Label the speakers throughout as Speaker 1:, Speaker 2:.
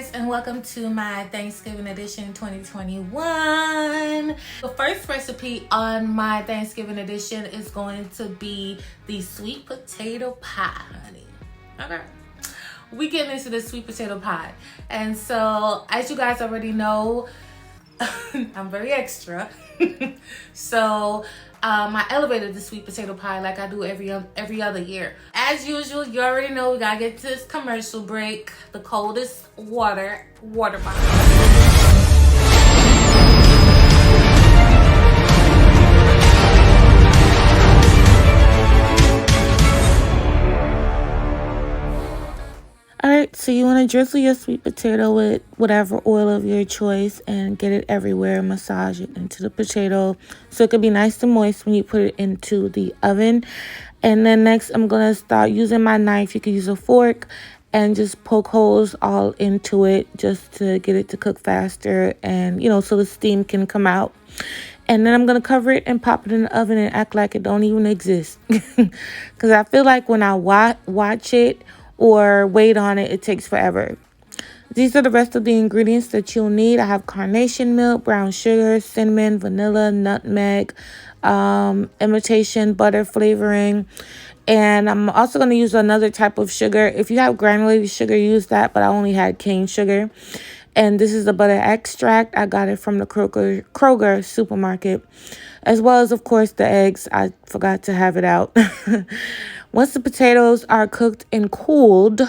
Speaker 1: guys, and welcome to my Thanksgiving edition 2021. The first recipe on my Thanksgiving edition is going to be the sweet potato pie, honey. Okay. We get into the sweet potato pie. And so, as you guys already know, I'm very extra. So I elevated the sweet potato pie like I do every other year. As usual, you already know we gotta get to this commercial break. The coldest water bottle. Alright, so you want to drizzle your sweet potato with whatever oil of your choice and get it everywhere. Massage it into the potato so it can be nice and moist when you put it into the oven. And then next, I'm going to start using my knife. You can use a fork and just poke holes all into it just to get it to cook faster and, so the steam can come out. And then I'm going to cover it and pop it in the oven and act like it don't even exist. Because I feel like when I watch it or wait on it, it takes forever. These are the rest of the ingredients that you'll need. I have carnation milk, brown sugar, cinnamon, vanilla, nutmeg, imitation butter flavoring. And I'm also going to use another type of sugar. If you have granulated sugar, use that, but I only had cane sugar. And this is the butter extract. I got it from the Kroger supermarket, as well as, of course, the eggs. I forgot to have it out. Once the potatoes are cooked and cooled,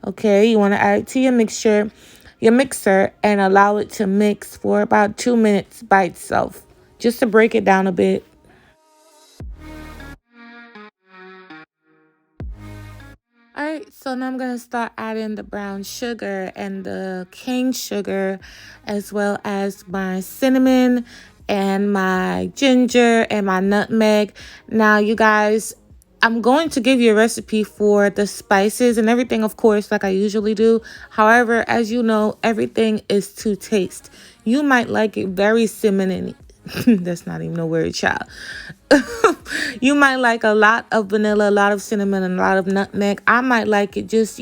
Speaker 1: okay, you want to add it to your mixer, and allow it to mix for about 2 minutes by itself, just to break it down a bit. Alright, so now I'm going to start adding the brown sugar and the cane sugar, as well as my cinnamon and my ginger and my nutmeg. Now, you guys, I'm going to give you a recipe for the spices and everything, of course, like I usually do. However, as you know, everything is to taste. You might like it very cinnamony. That's not even a word, child. You might like a lot of vanilla, a lot of cinnamon, and a lot of nutmeg. I might like it just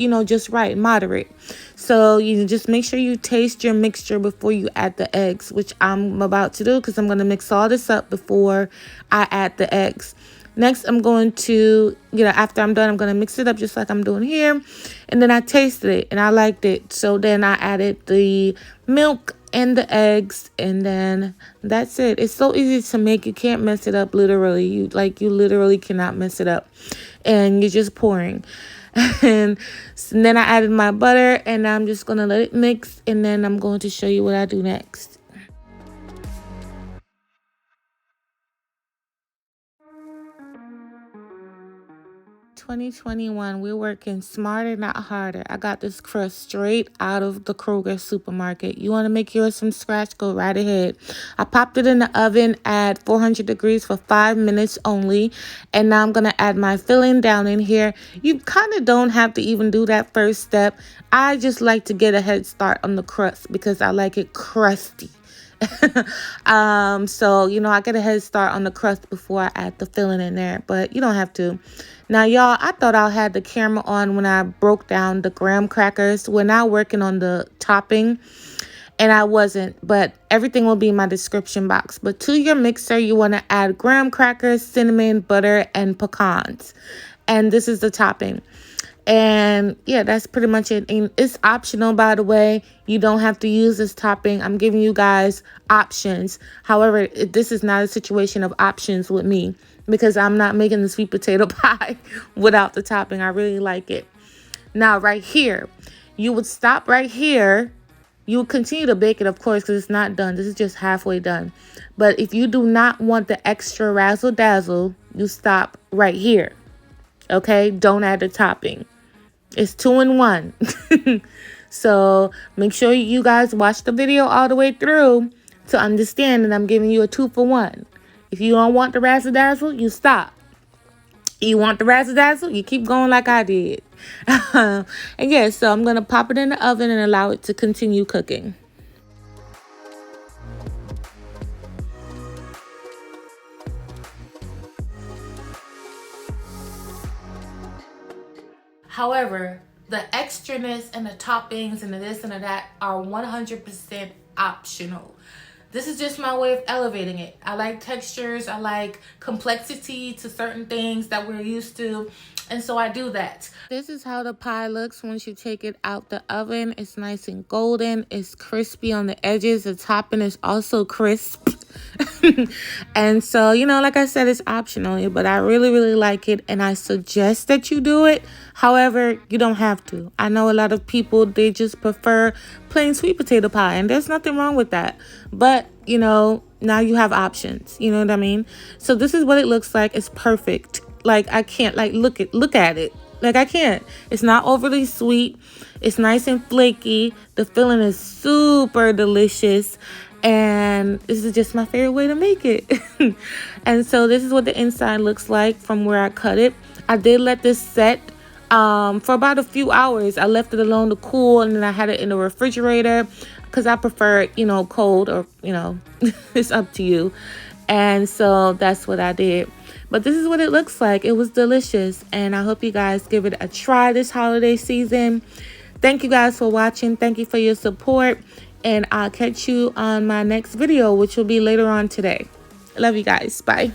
Speaker 1: right, moderate. So you just make sure you taste your mixture before you add the eggs, which I'm about to do because I'm going to mix all this up before I add the eggs. Next, I'm going to, after I'm done, I'm going to mix it up just like I'm doing here. And then I tasted it and I liked it. So then I added the milk and the eggs, and then that's it. It's so easy to make. You can't mess it up, literally. You literally cannot mess it up. And you're just pouring. And then I added my butter, and I'm just going to let it mix, and then I'm going to show you what I do next. We're working smarter, not harder. I got this crust straight out of the Kroger supermarket. You want to make yours from scratch? Go right ahead. I popped it in the oven at 400 degrees for 5 minutes only. And now I'm going to add my filling down in here. You kind of don't have to even do that first step. I just like to get a head start on the crust because I like it crusty. So I get a head start on the crust before I add the filling in there, but you don't have to. Now, y'all, I thought I had the camera on when I broke down the graham crackers. We're now working on the topping, and I wasn't, but everything will be in my description box. But to your mixer, you want to add graham crackers, cinnamon, butter, and pecans, and this is the topping. And yeah, that's pretty much it. And it's optional, by the way. You don't have to use this topping. I'm giving you guys options. However, this is not a situation of options with me because I'm not making the sweet potato pie without the topping. I really like it. Now, right here, you would stop right here. You would continue to bake it, of course, because it's not done. This is just halfway done. But if you do not want the extra razzle dazzle, you stop right here. Okay? Don't add the topping. It's 2 in 1. So make sure you guys watch the video all the way through to understand that I'm giving you a 2 for 1. If you don't want the razzle dazzle, you stop. You want the razzle dazzle, you keep going like I did. And yeah, so I'm going to pop it in the oven and allow it to continue cooking. However, The extraness and the toppings and the this and the that are 100% optional. This is just my way of elevating it. I like textures. I like complexity to certain things that we're used to. And so I do that. This is how the pie looks once you take it out the oven. It's nice and golden. It's crispy on the edges. The topping is also crisp. And so, you know, like I said, it's optional, but I really, really like it. And I suggest that you do it. However, you don't have to. I know a lot of people, they just prefer plain sweet potato pie. And there's nothing wrong with that. But, you know, now you have options. You know what I mean? So this is what it looks like. It's perfect. Like, I can't, like, look at it. Like, I can't. It's not overly sweet. It's nice and flaky. The filling is super delicious. And this is just my favorite way to make it. And so this is what the inside looks like from where I cut it. I did let this set for about a few hours. I left it alone to cool, and then I had it in the refrigerator because I prefer it, you know, cold, or, you know, it's up to you. And so that's what I did. But this is what it looks like. It was delicious, and I hope you guys give it a try this holiday season. Thank you guys for watching. Thank you for your support, and I'll catch you on my next video, which will be later on today. Love you guys. Bye.